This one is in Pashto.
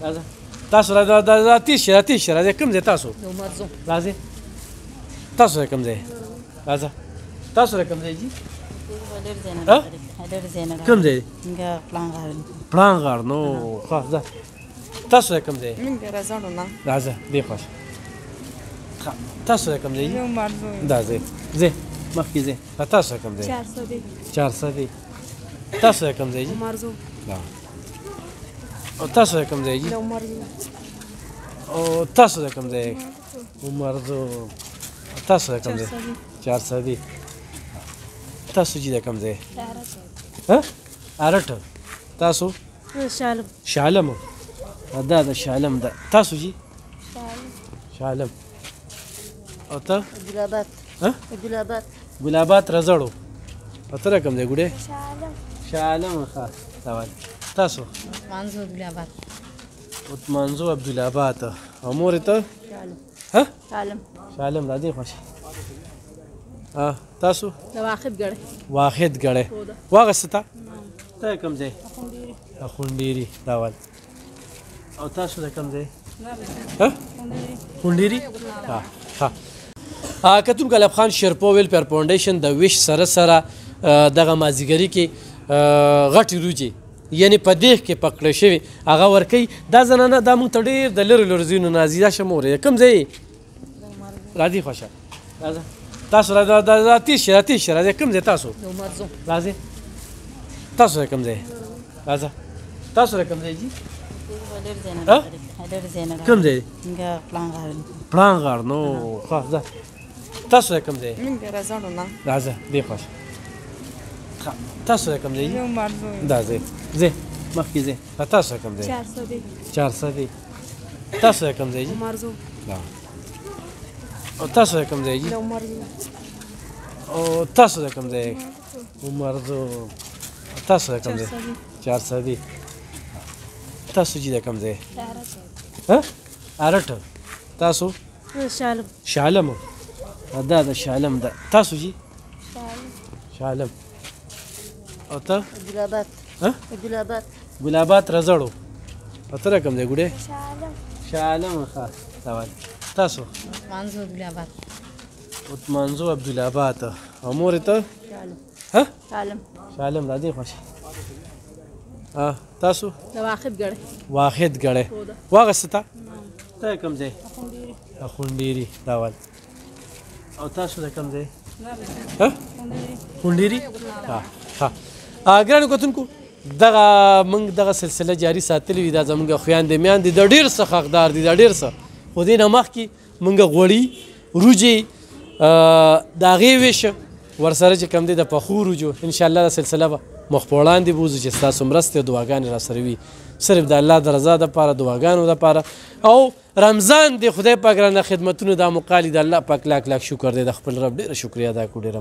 راځه تاسو را تېز شئ راځئ کوم ځای تاسو راځئ تاسو کوم ځای راځه تاسو کوم ځای جي کوم ځای پړانګ غار نو ښه ځه تاسو کوم ځای راځه دې خوا تاسو کوم ځای دا ځای ځئ مخکې ځئ تاسو کوم ځای 400 دی تاسو کوم ځای او تاسو کوم ځای جي او تاسو کوم ځای عمرزو تاسو کوم ځای 400 دی تاسو جي کوم ځای ها ارټ تاسو شالم دا د شالم ده تاسو جي شالم او ته ګلابات رزړو او ته کوم ځای ګوډې شالم ښه سوال تاسو عثمانزو عبدالآباد او مور ته شالم دا دې خوښ تاسو واحد ګړی واغسته ته کوم ځای اخونډيري راول او تاسو د کوم ځای خونډيري ها کتون غلب خان شیرپو ویلفیر فاونډیشن د ویش سره دغه مازیګری کې غټې روجي یعنی په دیخ کې پکړه شوی هغه ورکی دا زنانه دا مونږ ته ډېر د لرې ځایونو نه راځي دا شمورې کوم ځای راځي خوښه راځه تاسو را تېز شئ راځئ کوم ځای تاسو راځئ تاسو کوم ځای راځه تاسو کوم ځای جي کوم ځای پړانګ غار نو ښه ځه تاسو کوم ځای راځه دې خوا تاسو کوم ځای دا ځای ځئ مخکې ځئ تاسو کوم ځای 400 دی تاسو کوم ځای او تاسو کوم ځای جي او تاسو کوم ځای عمرزو تاسو کوم ځای 400 دی تاسو جي کوم ځای ارټ تاسو شالم دا د شالم ده تاسو جي شالم او ته ګلابات رزړو او ته کوم ځای ګوډې شالم ښه سوال تاسو عثمانزو عبدالآباد او مور ته شالم دا دې خوښ تاسو واحد ګړی واغسته ته کوم ځای اخونډيري راول او تاسو د کوم ځای خونډيري ها ګرانو کتونکو دغه موږ دغه سلسله جاري ساتلې وي دا زموږ خویندې میندې د ډېر څه حقدار دي د ډېر څه خو دې نه مخکې موږ غوړي روجې د هغې ویشه ورسره چې کوم دی د پخو روجو انشاءالله دا سلسله به مخ په وړاندې بوځو چې ستاسو مرستې او دعاګانې راسره وي صرف د الله د رضا دپاره دعاګانو دپاره او رمضان دی خدای پاک رانه خدمتونو دا مقالي د الله پاک لاک لاک شکر دی د خپل رب ډېره شکریه ادا کړو ډېره